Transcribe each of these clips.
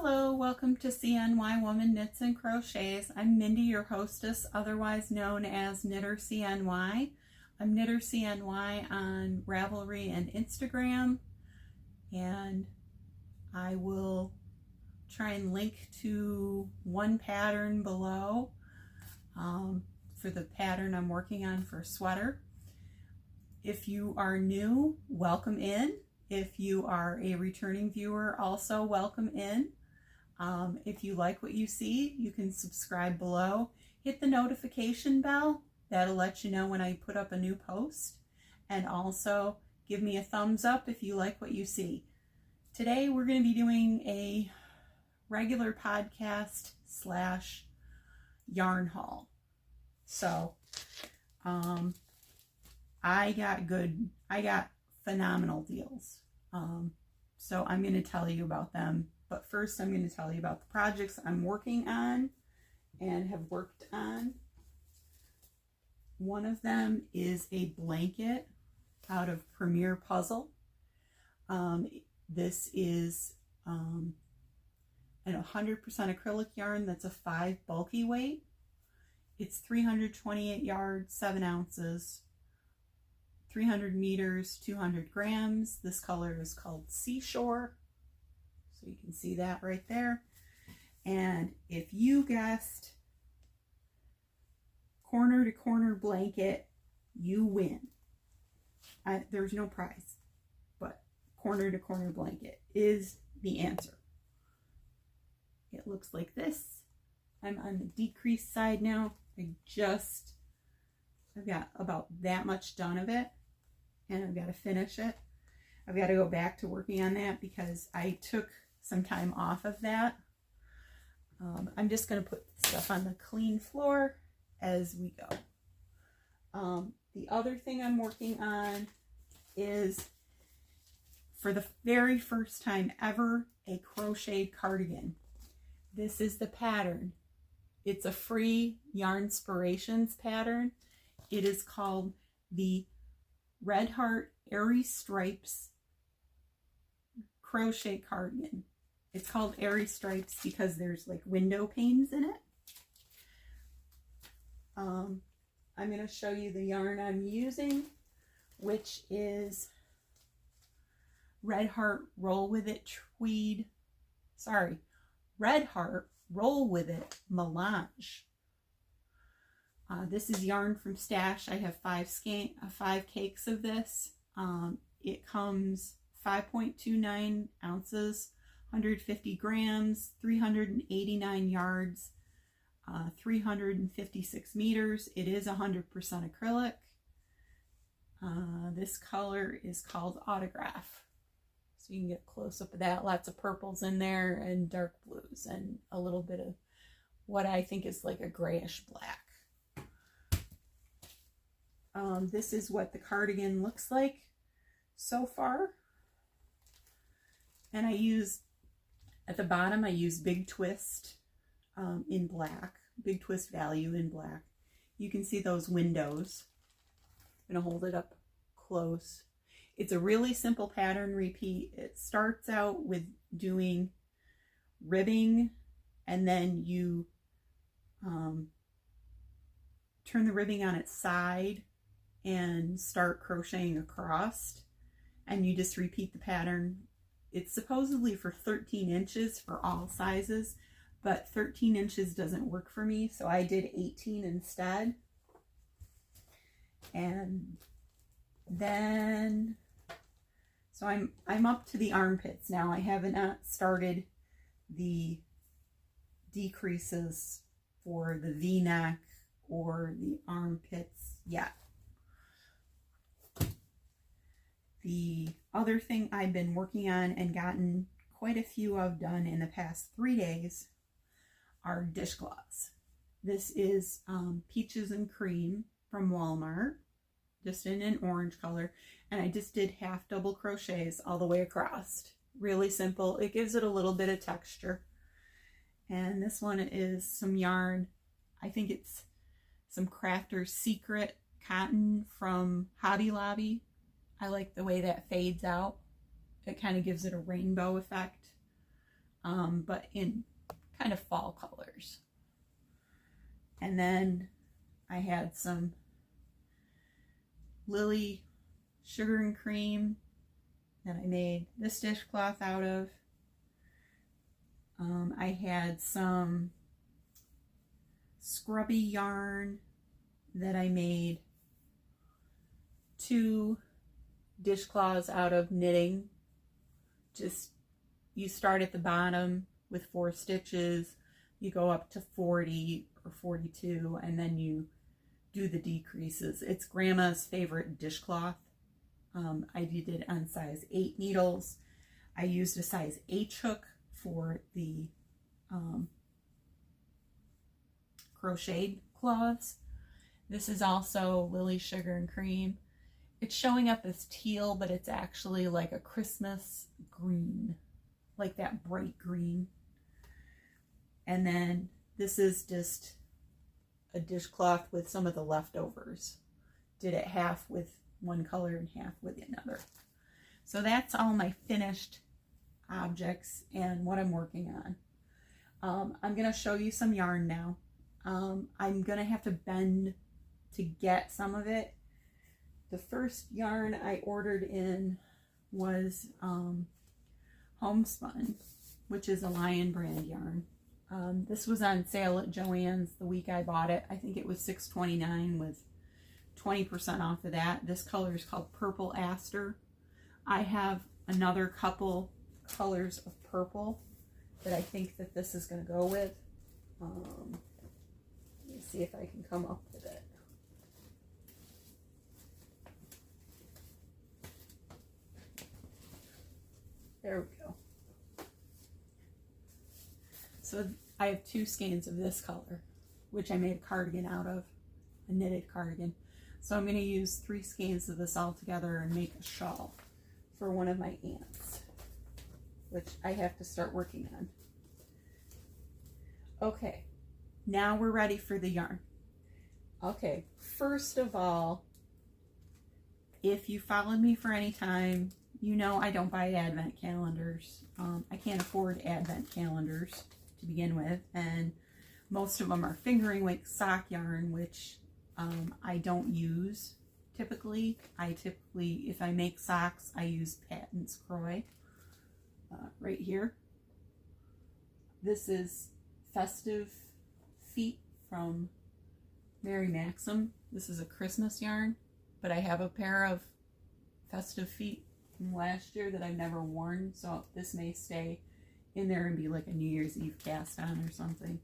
Hello, welcome to CNY Woman Knits and Crochets. I'm Mindy, your hostess, otherwise known as Knitter CNY. I'm Knitter CNY on Ravelry and Instagram, and I will try and link to one pattern below for the pattern I'm working on for a sweater. If you are new, welcome in. If you are a returning viewer, also welcome in. If you like what you see, you can subscribe below. Hit the notification bell. That'll let you know when I put up a new post. And also give me a thumbs up if you like what you see. Today we're going to be doing a regular podcast / yarn haul. So I got phenomenal deals. So I'm going to tell you about them. But first I'm going to tell you about the projects I'm working on and have worked on. One of them is a blanket out of Premier Puzzle. This is an 100% acrylic yarn that's a 5 bulky weight. It's 328 yards, 7 ounces, 300 meters, 200 grams. This color is called Seashore. So you can see that right there. And if you guessed corner to corner blanket, you win. There's no prize, but corner to corner blanket is the answer. It looks like this. I'm on the decreased side now. I've got about that much done of it, and I've got to finish it. I've got to go back to working on that because I took some time off of that. I'm just going to put stuff on the clean floor as we go. The other thing I'm working on is, for the very first time ever, a crocheted cardigan. This is the pattern. It's a free Yarnspirations pattern. It is called the Red Heart AIRY Stripes crochet cardigan. It's called AIRY Stripes because there's like window panes in it. I'm going to show you the yarn I'm using, which is Red Heart Roll With It Tweed. Red Heart Roll With It Melange. This is yarn from Stash. I have 5 cakes of this. It comes 5.29 ounces, 150 grams, 389 yards, 356 meters. It is 100% acrylic. This color is called Autograph. So you can get a close up of that. Lots of purples in there and dark blues and a little bit of what I think is like a grayish black. This is what the cardigan looks like so far. And at the bottom, I use Big Twist in black, Big Twist Value in black. You can see those windows. I'm going to hold it up close. It's a really simple pattern repeat. It starts out with doing ribbing, and then you turn the ribbing on its side and start crocheting across, and you just repeat the pattern. It's supposedly for 13 inches for all sizes, but 13 inches doesn't work for me, so I did 18 instead. And then, so I'm up to the armpits now. I haven't started the decreases for the V-neck or the armpits yet. The other thing I've been working on and gotten quite a few of done in the past 3 days are dishcloths. This is Peaches and Cream from Walmart, just in an orange color, and I just did half double crochets all the way across. Really simple. It gives it a little bit of texture. And this one is some yarn. I think it's some Crafter's Secret cotton from Hobby Lobby. I like the way that fades out. It kind of gives it a rainbow effect. but in kind of fall colors. And then I had some Lily sugar and cream that I made this dishcloth out of. I had some scrubby yarn that I made 2 dishcloths out of knitting. Just, you start at the bottom with 4 stitches, you go up to 40 or 42, and then you do the decreases. It's Grandma's favorite dishcloth. I did it on size 8 needles. I used a size H hook for the crocheted cloths. This is also Lily Sugar and Cream. It's showing up as teal, but it's actually like a Christmas green, like that bright green. And then this is just a dishcloth with some of the leftovers. Did it half with one color and half with another. So that's all my finished objects and what I'm working on. I'm going to show you some yarn now. I'm going to have to bend to get some of it. The first yarn I ordered in was Homespun, which is a Lion brand yarn. This was on sale at Joann's the week I bought it. I think it was $6.29 with 20% off of that. This color is called Purple Aster. I have another couple colors of purple that I think that this is going to go with. Let me see if I can come up with it. There we go. So I have 2 skeins of this color, which I made a cardigan out of, a knitted cardigan. So I'm going to use 3 skeins of this all together and make a shawl for one of my aunts, which I have to start working on. Okay, now we're ready for the yarn. Okay, first of all, if you followed me for any time, you know I don't buy advent calendars. I can't afford advent calendars to begin with, and most of them are fingering weight sock yarn, which I don't use typically. If I make socks, I use Patton's Croy right here. This is Festive Feet from Mary Maxim. This is a Christmas yarn, but I have a pair of Festive Feet from last year that I've never worn, so this may stay in there and be like a New Year's Eve cast on or something.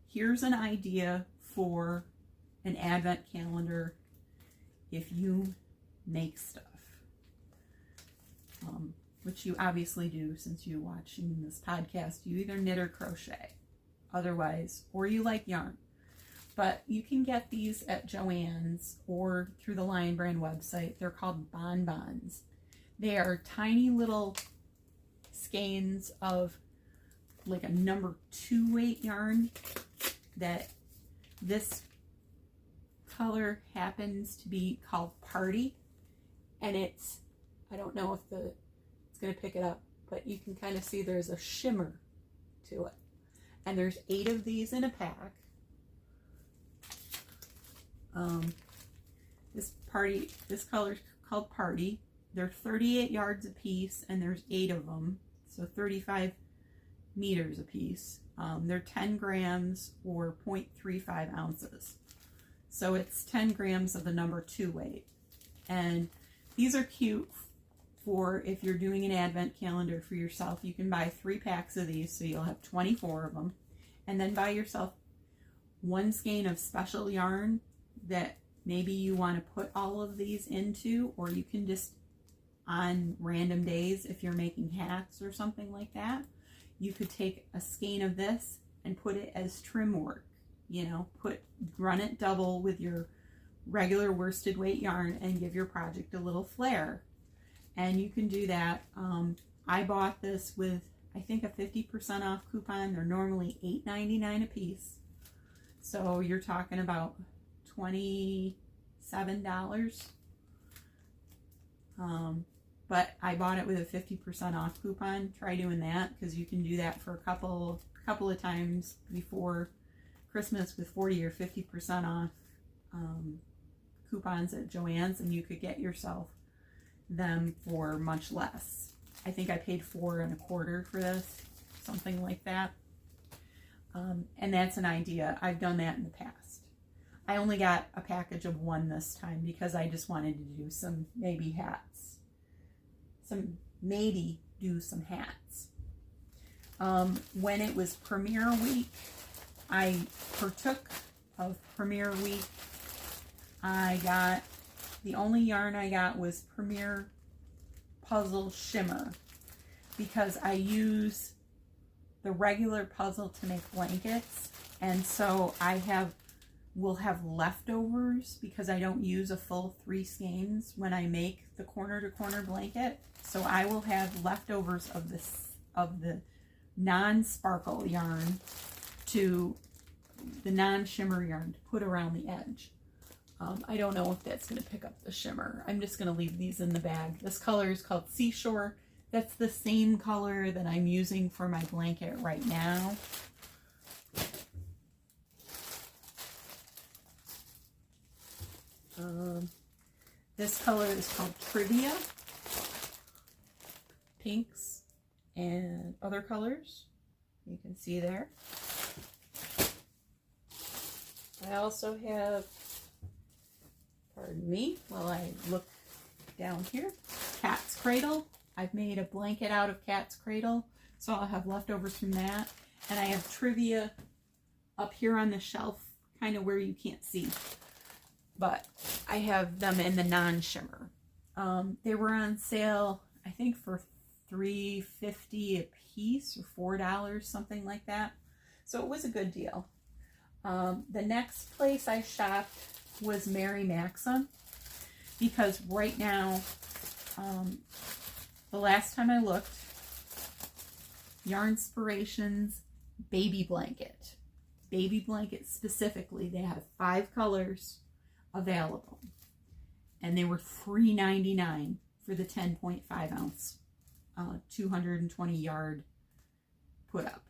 Here's an idea for an advent calendar if you make stuff, which you obviously do since you're watching this podcast. You either knit or crochet otherwise, or you like yarn. But you can get these at Joann's or through the Lion Brand website. They're called bonbons. They are tiny little skeins of like a number 2 weight yarn that this color happens to be called Party, and it's, I don't know if it's going to pick it up, but you can kind of see there's a shimmer to it. And there's 8 of these in a pack. This color is called Party. They're 38 yards a piece, and there's 8 of them, so 35 meters a piece. They're 10 grams or 0.35 ounces. So it's 10 grams of the number 2 weight. And these are cute for if you're doing an advent calendar for yourself. You can buy 3 packs of these, so you'll have 24 of them. And then buy yourself 1 skein of special yarn that maybe you want to put all of these into, or you can just, on random days, if you're making hats or something like that, you could take a skein of this and put it as trim work. You know, run it double with your regular worsted weight yarn and give your project a little flair. And you can do that. I bought this with, I think, a 50% off coupon. They're normally $8.99 a piece. So you're talking about $27. but I bought it with a 50% off coupon. Try doing that, because you can do that for a couple of times before Christmas with 40 or 50% off coupons at Joann's, and you could get yourself them for much less. I think I paid $4.25 for this, something like that. And that's an idea. I've done that in the past. I only got a package of one this time because I just wanted to do some maybe hats. Do some hats. When it was Premiere Week, I partook of Premiere Week. The only yarn I got was Premiere Puzzle Shimmer, because I use the regular puzzle to make blankets, and so will have leftovers because I don't use a full 3 skeins when I make the corner to corner blanket. So I will have leftovers of the non-sparkle yarn to the non-shimmer yarn to put around the edge. I don't know if that's going to pick up the shimmer. I'm just going to leave these in the bag. This color is called Seashore. That's the same color that I'm using for my blanket right now. This color is called Trivia. Pinks and other colors. You can see there. I also have, pardon me while I look down here, Cat's Cradle. I've made a blanket out of Cat's Cradle, so I'll have leftovers from that. And I have Trivia up here on the shelf, kind of where you can't see. But I have them in the non-shimmer. They were on sale, I think, for $3.50 a piece or $4, something like that. So it was a good deal. The next place I shopped was Mary Maxim, because right now, the last time I looked, Yarnspirations baby blanket specifically, they have 5 colors available, and they were $3.99 for the 10.5 ounce 220 yard put up.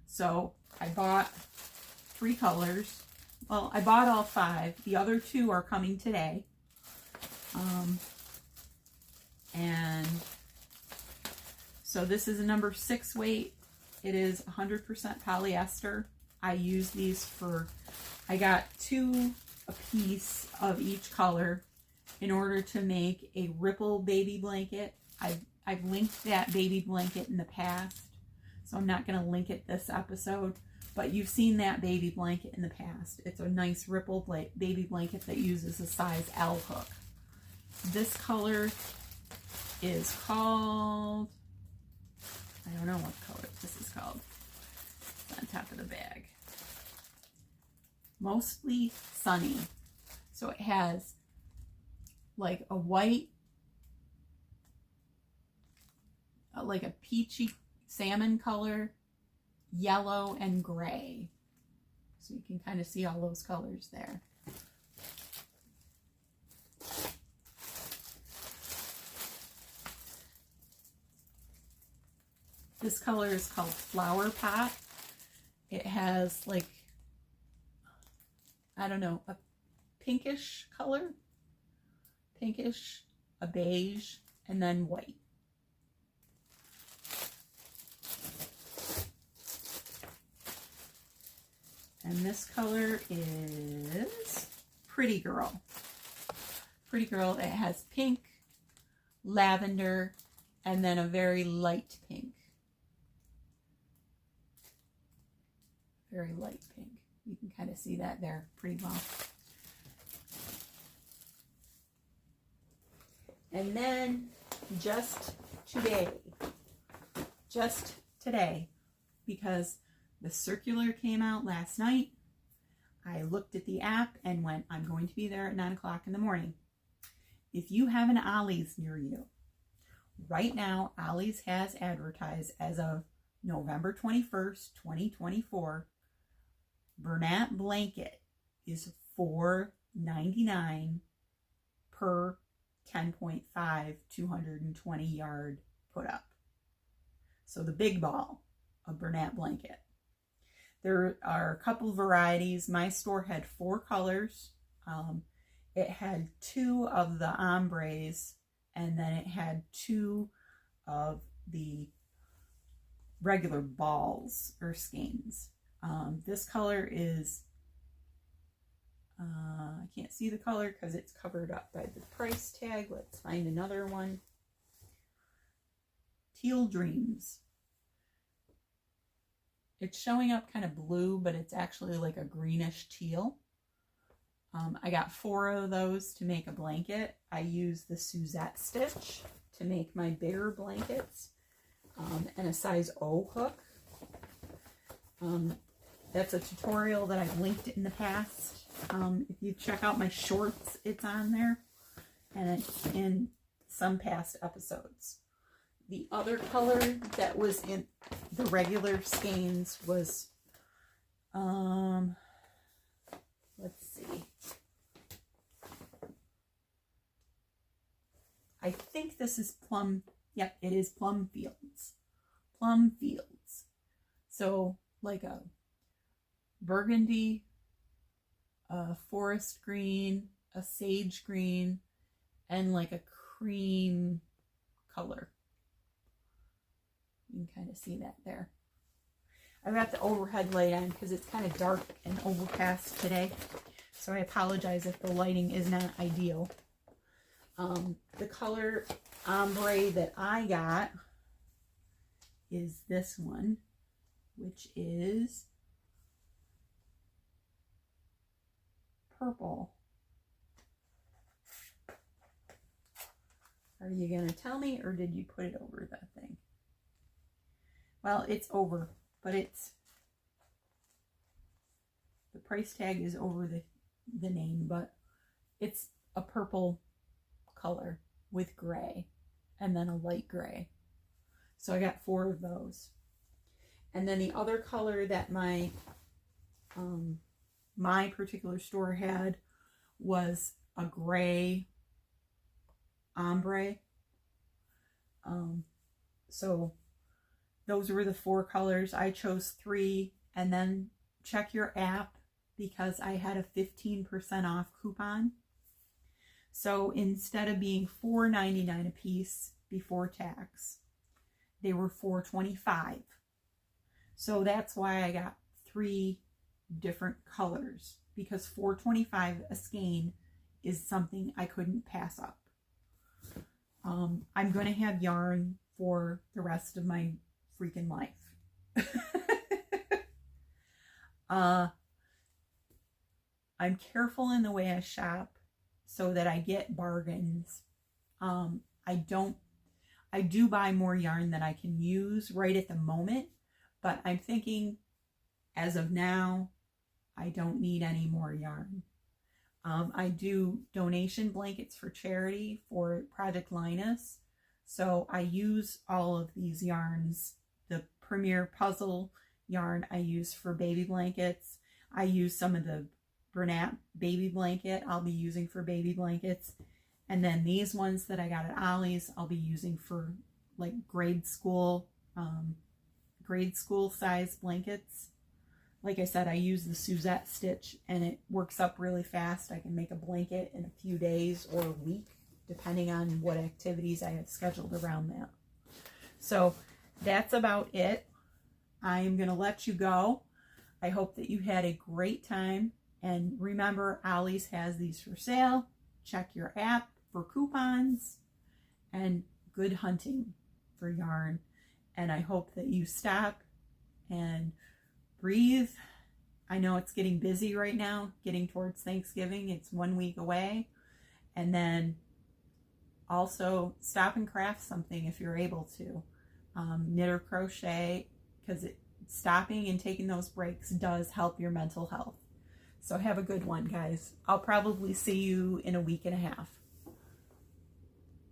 So I bought 3 colors. Well, I bought all 5. The other 2 are coming today. And so this is a number 6 weight. It is 100% polyester. I use these I got 2 a piece of each color in order to make a ripple baby blanket. I've linked that baby blanket in the past, so I'm not going to link it this episode, but you've seen that baby blanket in the past. It's a nice ripple baby blanket that uses a size L hook. This color is called, I don't know what color this is called. It's on top of the bag. Mostly Sunny. So it has like a white, like a peachy salmon color, yellow, and gray. So you can kind of see all those colors there. This color is called Flower Pot. It has like, I don't know, a pinkish color, pinkish, a beige, and then white. And this color is Pretty Girl. Pretty Girl, it has pink, lavender, and then a very light pink. Very light pink. You can kind of see that there pretty well. And then just today, because the circular came out last night, I looked at the app and went, I'm going to be there at 9 o'clock in the morning. If you have an Ollie's near you, right now, Ollie's has advertised as of November 21st, 2024, Bernat blanket is $4.99 per 10.5 220 yard put up. So the big ball of Bernat blanket. There are a couple varieties. My store had 4 colors. It had 2 of the ombres, and then it had 2 of the regular balls or skeins. This color is, I can't see the color because it's covered up by the price tag. Let's find another one. Teal Dreams. It's showing up kind of blue, but it's actually like a greenish teal. I got 4 of those to make a blanket. I used the Suzette stitch to make my bigger blankets, and a size O hook. That's a tutorial that I've linked in the past. If you check out my shorts, it's on there, and it's in some past episodes. The other color that was in the regular skeins was, let's see. I think this is Plum. Yep, it is Plum Fields. Plum Fields. So like a burgundy, a forest green, a sage green, and like a cream color. You can kind of see that there. I've got the overhead light on because it's kind of dark and overcast today. So I apologize if the lighting is not ideal. The color ombre that I got is this one, which is purple. Are you going to tell me, or did you put it over that thing? Well, it's over, but it's, the price tag is over the name, but it's a purple color with gray and then a light gray. So I got 4 of those. And then the other color that my my particular store had was a gray ombre. So those were the 4 colors. I chose 3, and then check your app because I had a 15% off coupon. So instead of being $4.99 a piece before tax, they were $4.25. So that's why I got 3 different colors, because $4.25 a skein is something I couldn't pass up. I'm going to have yarn for the rest of my freaking life. I'm careful in the way I shop so that I get bargains. I do buy more yarn than I can use right at the moment, but I'm thinking as of now, I don't need any more yarn. I do donation blankets for charity for Project Linus. So I use all of these yarns. The Premier Puzzle yarn I use for baby blankets. I use some of the Bernat baby blanket I'll be using for baby blankets. And then these ones that I got at Ollie's I'll be using for like grade school size blankets. Like I said, I use the Suzette stitch and it works up really fast. I can make a blanket in a few days or a week, depending on what activities I have scheduled around that. So that's about it. I am going to let you go. I hope that you had a great time. And remember, Ollie's has these for sale. Check your app for coupons, and good hunting for yarn. And I hope that you stop and breathe. I know it's getting busy right now, getting towards Thanksgiving. It's 1 week away. And then also stop and craft something if you're able to. Knit or crochet, because stopping and taking those breaks does help your mental health. So have a good one, guys. I'll probably see you in a week and a half.